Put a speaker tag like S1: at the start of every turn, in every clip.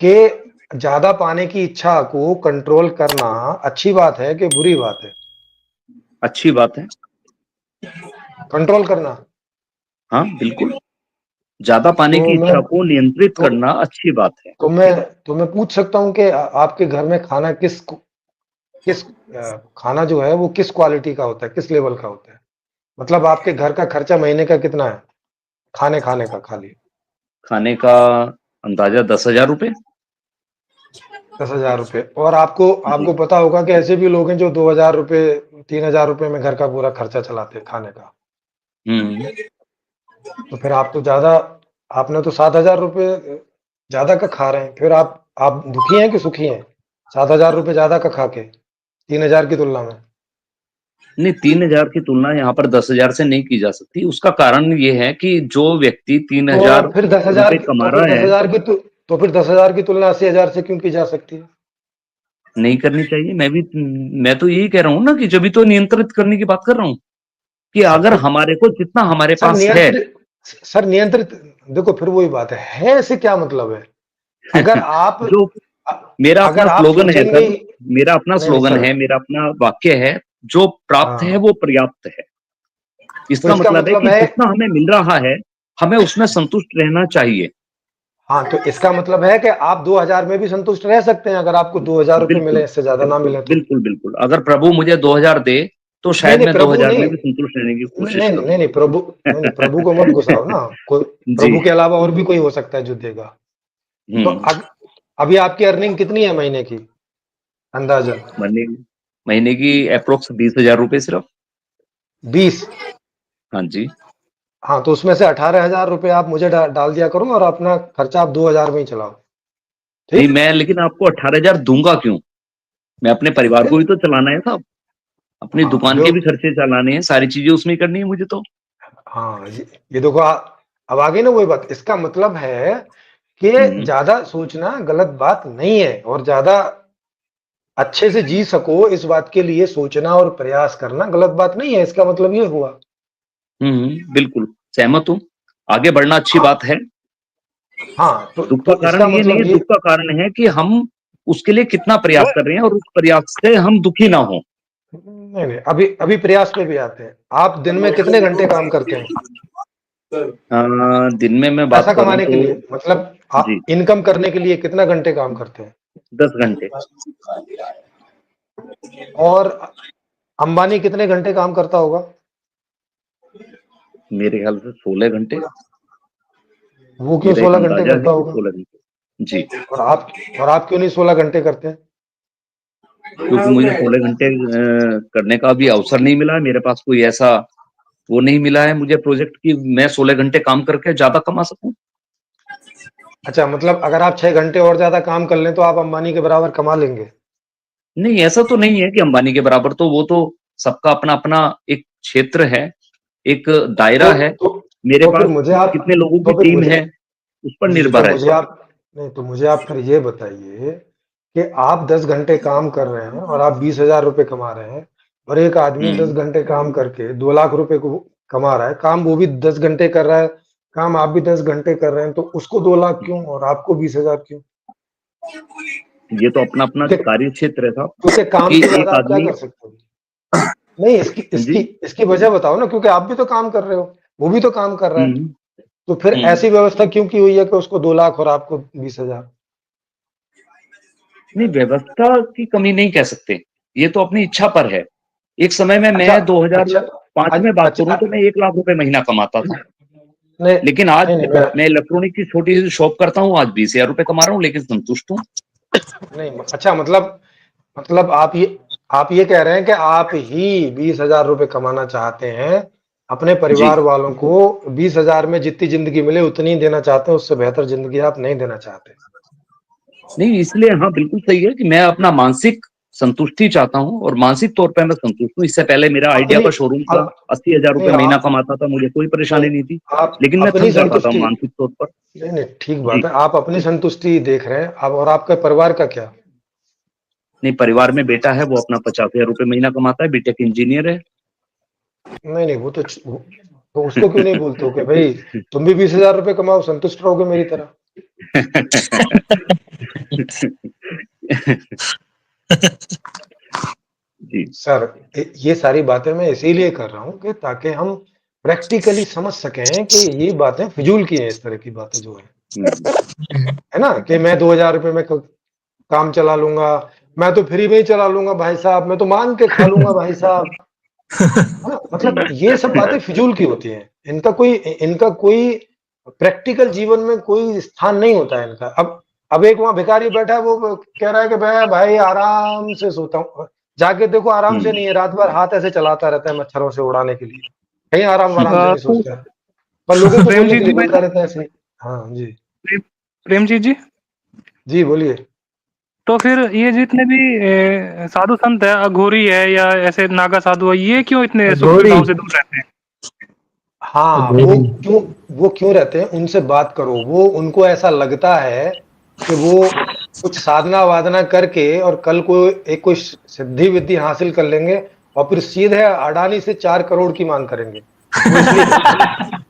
S1: कि ज्यादा पाने की इच्छा को कंट्रोल करना अच्छी बात है कि बुरी बात है?
S2: अच्छी बात है।
S1: कंट्रोल करना।
S2: हाँ बिल्कुल, ज्यादा पाने
S1: तो
S2: की
S1: मैं
S2: इच्छा को नियंत्रित
S1: तो
S2: करना अच्छी बात है।
S1: तो मैं पूछ सकता हूँ कि आपके घर में खाना किस खाना जो है वो किस क्वालिटी का होता है, किस लेवल का होता है? मतलब आपके घर का खर्चा महीने का कितना है, खाने खाने का खाली?
S2: खाने का अंदाजा 10,000 रुपए।
S1: 10,000 रुपये। और आपको
S2: जी।
S1: आपको पता होगा कि ऐसे भी लोग हैं जो 2,000 रुपये, 3,000 रुपये में घर का पूरा खर्चा चलाते हैं खाने का।
S2: हम्म।
S1: तो फिर आप तो ज्यादा, आपने तो 7,000 रुपये ज्यादा का खा रहे हैं। फिर आप दुखी हैं कि सुखी हैं 7,000 रुपये ज्यादा का खा के 3,000 की तुलना में?
S2: नहीं, 3,000 की तुलना यहाँ पर 10,000 से नहीं की जा सकती। उसका कारण ये है कि जो व्यक्ति तीन
S1: तो
S2: हजार
S1: फिर 10,000
S2: रुपए
S1: की
S2: कमा
S1: तो फिर
S2: रहा
S1: दस
S2: है,
S1: हजार की तो फिर 10,000 की तुलना 80,000 से क्यों की जा सकती है?
S2: नहीं करनी चाहिए। मैं तो यही कह रहा हूँ ना कि जब भी तो नियंत्रित करने की बात कर रहा हूँ कि
S1: सर
S2: अगर
S1: तो
S2: हमारे को जितना हमारे
S1: सर
S2: पास है।
S1: नियंत्रित सर नियंत्रित देखो, फिर वही बात है ऐसे क्या मतलब है? अगर आप
S2: जो मेरा
S1: अगर
S2: अपना
S1: आप
S2: स्लोगन है
S1: सोचेंगे
S2: सर, मेरा अपना
S1: नहीं नहीं
S2: स्लोगन
S1: सर।
S2: है, मेरा अपना वाक्य है, जो प्राप्त है
S1: हाँ,
S2: वो पर्याप्त है।
S1: तो
S2: इसका
S1: इसका
S2: मतलब है
S1: मतलब
S2: कि
S1: है,
S2: जितना हमें मिल रहा है हमें उसमें संतुष्ट रहना चाहिए।
S1: हाँ, तो इसका मतलब है कि आप 2,000 में भी संतुष्ट रह सकते हैं, अगर आपको 2,000 रुपये मिले,
S2: बिल्कुल
S1: इससे ज्यादा ना मिले तो।
S2: बिल्कुल बिल्कुल, अगर प्रभु मुझे 2,000 दे तो
S1: नहीं
S2: शायद
S1: नहीं
S2: मैं
S1: प्रभु
S2: 2,000
S1: नहीं,
S2: में भी संतुष्ट रहने की कोशिश
S1: नहीं
S2: करूं।
S1: नहीं नहीं प्रभु, नहीं नहीं प्रभु को मत गुस्साओ ना। कोई
S2: जी।
S1: प्रभु के अलावा और भी कोई हो सकता है जो देगा। तो
S2: हम्म।
S1: अभी आपकी अर्निंग कितनी है महीने की, अंदाजन?
S2: महीने महीने की अप्रोक्स 20,000 रुपए सिर्फ।
S1: 20?
S2: हाँ जी।
S1: हाँ, तो उसमें से 18,000 रुपये आप मुझे डाल दिया करो और अपना खर्चा आप 2,000 में ही चलाओ।
S2: नहीं,
S1: ठीक?
S2: मैं लेकिन आपको 18,000 दूंगा क्यों? मैं अपने परिवार को भी तो चलाना है साहब, अपनी
S1: हाँ
S2: दुकान
S1: जो,
S2: के भी खर्चे चलाने हैं, सारी चीजें उसमें ही करनी है मुझे तो।
S1: हाँ ये देखो अब आ गई ना वही बात। इसका मतलब है कि
S2: हम्म।
S1: ज्यादा सोचना गलत बात नहीं है, और ज्यादा अच्छे से जी सको इस बात के लिए सोचना और प्रयास करना गलत बात नहीं है, इसका मतलब ये हुआ।
S2: बिल्कुल सहमत हूँ। आगे बढ़ना अच्छी
S1: हाँ
S2: बात है।
S1: हाँ,
S2: दुख का
S1: तो
S2: कारण
S1: इसका
S2: ये नहीं
S1: मतलब
S2: है,
S1: ये,
S2: दुख का कारण है कि हम उसके लिए कितना प्रयास कर रहे हैं और उस प्रयास से हम दुखी ना हो।
S1: नहीं नहीं, अभी अभी प्रयास पे भी आते हैं। आप दिन में कितने घंटे काम करते हैं
S2: दिन में मैं बात
S1: पैसा
S2: करूं
S1: कमाने के
S2: तो
S1: लिए, मतलब
S2: जी,
S1: इनकम करने के लिए कितना घंटे काम करते हैं?
S2: 10 घंटे।
S1: और अंबानी कितने घंटे काम करता होगा?
S2: मेरे ख्याल से 16 घंटे।
S1: वो क्यों
S2: मेरा एक
S1: 16 घंटे
S2: अंदाजा
S1: करता
S2: है कि
S1: होगा?
S2: 16 घंटे। जी।
S1: और आप क्यों नहीं 16 घंटे करते हैं?
S2: क्योंकि मुझे 16 घंटे करने का भी अवसर नहीं मिला है, मेरे पास कोई ऐसा वो नहीं मिला है मुझे प्रोजेक्ट कि मैं 16 घंटे काम करके ज्यादा कमा सकूं।
S1: अच्छा, मतलब अगर आप 6 घंटे और ज्यादा काम कर लें तो आप अंबानी के बराबर कमा लेंगे?
S2: नहीं, ऐसा तो नहीं है कि अंबानी के बराबर, तो वो तो सबका अपना अपना एक क्षेत्र है, एक दायरा
S1: तो
S2: है।
S1: तो
S2: मेरे
S1: तो फिर
S2: पास
S1: मुझे आप
S2: कितने लोगों की
S1: तो फिर
S2: टीम
S1: मुझे
S2: है उस पर
S1: जी जी, तो
S2: निर्भर है।
S1: मुझे आप नहीं, तो मुझे आप फिर ये बताइए कि आप 10 घंटे काम कर रहे हैं और आप 20,000 रुपये कमा रहे हैं, और एक आदमी दस
S2: हम्म।
S1: घंटे काम करके 2 लाख रुपए को कमा रहा है। काम वो भी 10 घंटे कर रहा है, काम आप भी 10 घंटे कर रहे हैं, तो उसको 2 लाख क्यों और आपको 20,000 क्यों?
S2: ये तो अपना अपना
S1: क्योंकि
S2: कार्य क्षेत्र है साहब,
S1: क्योंकि काम
S2: कि
S1: से ज्यादा
S2: एक
S1: आप क्या
S2: आदमी।
S1: कर सकते हो? नहीं, इसकी इसकी
S2: जी।
S1: इसकी वजह बताओ ना, क्योंकि आप भी तो काम कर रहे हो, वो भी तो काम कर रहा है।
S2: हम्म।
S1: तो फिर
S2: हम्म।
S1: ऐसी व्यवस्था क्यों की हुई है कि उसको 2 लाख और आपको 20,000?
S2: नहीं, व्यवस्था की कमी नहीं कह सकते, ये तो अपनी इच्छा पर है। एक समय में
S1: अच्छा
S2: मैं
S1: अच्छा
S2: 2005 में बात करूं
S1: अच्छा,
S2: तो मैं 1 लाख रुपए महीना कमाता था।
S1: नहीं
S2: लेकिन आज
S1: नहीं नहीं, मैं
S2: मैं इलेक्ट्रॉनिक की छोटी सी शॉप करता हूँ, आज 20,000 रुपए कमा रहा हूँ, लेकिन संतुष्ट हूँ।
S1: नहीं, अच्छा, मतलब आप ये कह रहे हैं कि आप ही 20,000 रुपये कमाना चाहते हैं, अपने
S2: जी।
S1: परिवार वालों को 20,000 में जितनी जिंदगी मिले उतनी ही देना चाहते हैं, उससे बेहतर जिंदगी आप नहीं देना चाहते?
S2: नहीं, इसलिए हाँ बिल्कुल सही है कि मैं अपना मानसिक संतुष्टि चाहता हूँ, और मानसिक तौर पे मैं संतुष्ट हूँ। इससे पहले मेरा आइडिया
S1: अपनी
S2: का शोरूम था,
S1: अप,
S2: 80,000 रुपए
S1: नहीं
S2: महीना
S1: आप
S2: कमाता था, मुझे कोई
S1: नहीं
S2: परेशानी नहीं थी।
S1: आप
S2: लेकिन मैं
S1: अपनी
S2: थक जाता था
S1: संतुष्टि,
S2: मानसिक तौर पर।
S1: नहीं नहीं ठीक
S2: जी।
S1: बात है, आप अपनी संतुष्टि देख रहे हैं अब, और आपके परिवार का क्या?
S2: नहीं, परिवार में बेटा है, वो अपना 50,000 रुपए महीना कमाता है, बीटेक इंजीनियर है।
S1: नहीं नहीं, तो उसको क्यों नहीं बोलते हो कि भाई तुम भी 20,000 रुपये कमाओ, संतुष्ट रहोगे मेरी तरह?
S2: जी।
S1: सर ये सारी बातें मैं इसीलिए कर रहा हूँ कि ताकि हम प्रैक्टिकली समझ सकें कि ये बातें फिजूल की हैं, इस तरह की बातें जो है ना, कि मैं 2000 रुपए में काम चला लूंगा, मैं तो फ्री में ही चला लूंगा भाई साहब, मैं तो मांग के खा लूंगा भाई साहब, है ना? मतलब ये सब बातें फिजूल की होती हैं, इनका कोई प्रैक्टिकल जीवन में कोई स्थान नहीं होता है इनका। अब एक वहां भिखारी बैठा है, वो कह रहा है कि मैं भाई आराम से सोता हूँ, जाके देखो आराम से नहीं है, रात भर हाथ ऐसे चलाता रहता है मच्छरों से उड़ाने के लिए, कहीं आराम आराम से नहीं
S3: तो
S1: सोचता है, पर लोगों को बोलने
S3: प्रेमजीत
S1: के
S3: जी
S1: लिए
S3: भाई
S1: बोलता रहता है ऐसे ही। हाँ जी,
S3: प्रेमजीत जी,
S1: जी बोलिए।
S3: तो फिर ये जितने भी साधु संत है, अघोरी है या ऐसे नागा साधु है, ये क्यों इतने सुख
S4: अघोरी
S3: सुविधाओं से दूर रहते हैं?
S1: हाँ, वो क्यों रहते हैं, उनसे बात करो, वो उनको ऐसा लगता है कि वो कुछ साधना वादना करके और कल को एक कोई सिद्धि विद्धि हासिल कर लेंगे और फिर सीधे अडानी से 4 करोड़ की मांग करेंगे, वो इसलिए करते हैं।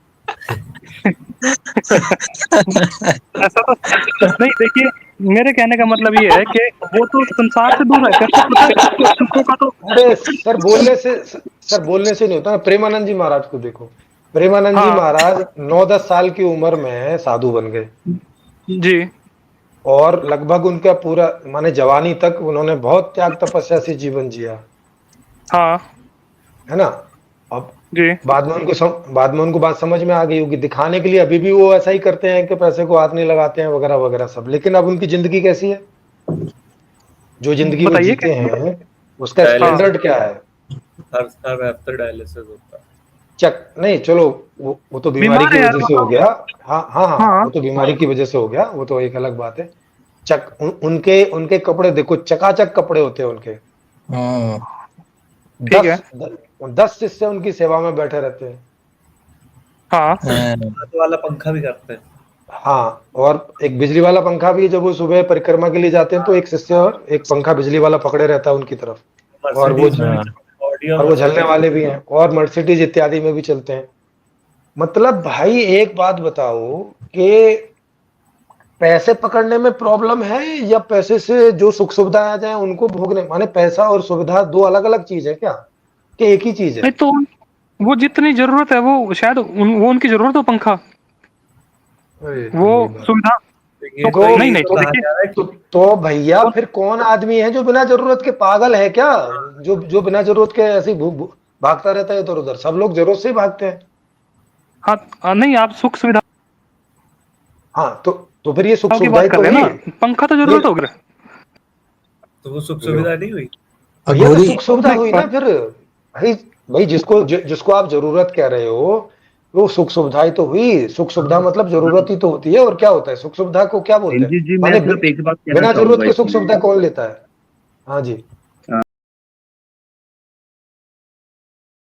S3: ऐसा तो नहीं, देखिए मेरे कहने का मतलब ये है कि वो तो संसार से दूर रहते हैं, तो पता है सुखों का तो।
S1: अरे सर बोलने से नहीं होता ना, प्रेमानंद जी महाराज को देखो, प्रेमानंद जी
S3: हाँ
S1: महाराज 9-10 साल की उम्र में साधु बन गए
S3: जी,
S1: और लगभग उनका पूरा माने जवानी तक उन्होंने बहुत त्याग तपस्या से जीवन जिया,
S3: हाँ
S1: है ना। अब
S3: जी,
S1: बाद में उनको बात समझ में आ गई होगी, दिखाने के लिए अभी भी वो ऐसा ही करते हैं कि पैसे को हाथ नहीं लगाते हैं वगैरह वगैरह सब, लेकिन अब उनकी जिंदगी कैसी है, जो जिंदगी वो
S3: बताइए
S1: जीते
S3: कैसे?
S1: हैं उसका
S3: हाँ
S1: स्टैंडर्ड क्या है।
S4: हर हफ्ते डायलिसिस होता है।
S1: चक नहीं चलो, वो तो बीमारी
S3: बीमार
S1: की
S3: है यार
S1: वजह
S3: वो
S1: से हो
S3: तो।
S1: गया। हाँ हाँ हाँ,
S3: हाँ
S1: वो तो बीमारी की वजह से हो गया, वो तो एक अलग बात है। उनके उनके कपड़े देखो, चकाचक कपड़े होते हैं उनके,
S3: ठीक है,
S1: 10 शिष्य उनकी सेवा में बैठे रहते हैं।
S3: हाँ
S4: हाथ वाला पंखा भी करते हैं।
S1: हाँ, और एक बिजली वाला पंखा भी, जब वो सुबह परिक्रमा के लिए जाते हैं तो एक शिष्य और एक पंखा बिजली वाला पकड़े रहता है उनकी तरफ, और वो
S4: मर्सिडीज में ऑडियो
S1: और वो झलने वाले भी हैं, और मर्सिडीज इत्यादि में भी चलते हैं। मतलब भाई एक बात बताओ कि पैसे पकड़ने में प्रॉब्लम है या पैसे से जो सुख सुविधा आ जाए उनको भोगने, माने पैसा और सुविधा दो अलग अलग चीज है क्या, कि एक ही चीज है?
S3: नहीं तो वो जितनी जरूरत है वो शायद वो उनकी जरूरत हो पंखा,
S1: अरे
S3: वो
S1: ये बात
S3: सुविधा
S4: ये
S1: तो
S3: नहीं नहीं, तो
S4: कहा
S3: देखिए
S4: जा रहा है
S1: तो भैया फिर कौन आदमी है जो बिना जरूरत के पागल है क्या, जो बिना जरूरत के ऐसे भागता रहता है इधर उधर, सब लोग जरूरत से ही भागते हैं।
S3: हाँ नहीं, आप सुख सुविधा
S1: हाँ तो फिर ये सुख
S3: की
S1: सुविधाएं
S3: बात कर
S1: तो
S3: रहे हैं
S1: हुई,
S3: ना, पंखा तो
S1: ये
S3: जरूरत होगी।
S4: तो वो सुख सुविधा नहीं हुई।
S1: ये तो सुख सुविधा
S3: नहीं,
S1: हुई ना फिर। भाई जिसको आप जरूरत कह रहे हो, वो सुख सुविधाएं तो हुई, सुख सुविधा मतलब जरूरत ही तो होती है, और क्या होता है सुख सुविधा को क्या बोलते हैं,
S2: जी मैं
S1: माने
S2: सिर्फ एक बात कहना
S1: बिना जरूरत
S2: चाहूंगा
S1: के सुख
S2: इसमें।
S1: सुविधा कौन लेता है? हाँ जी,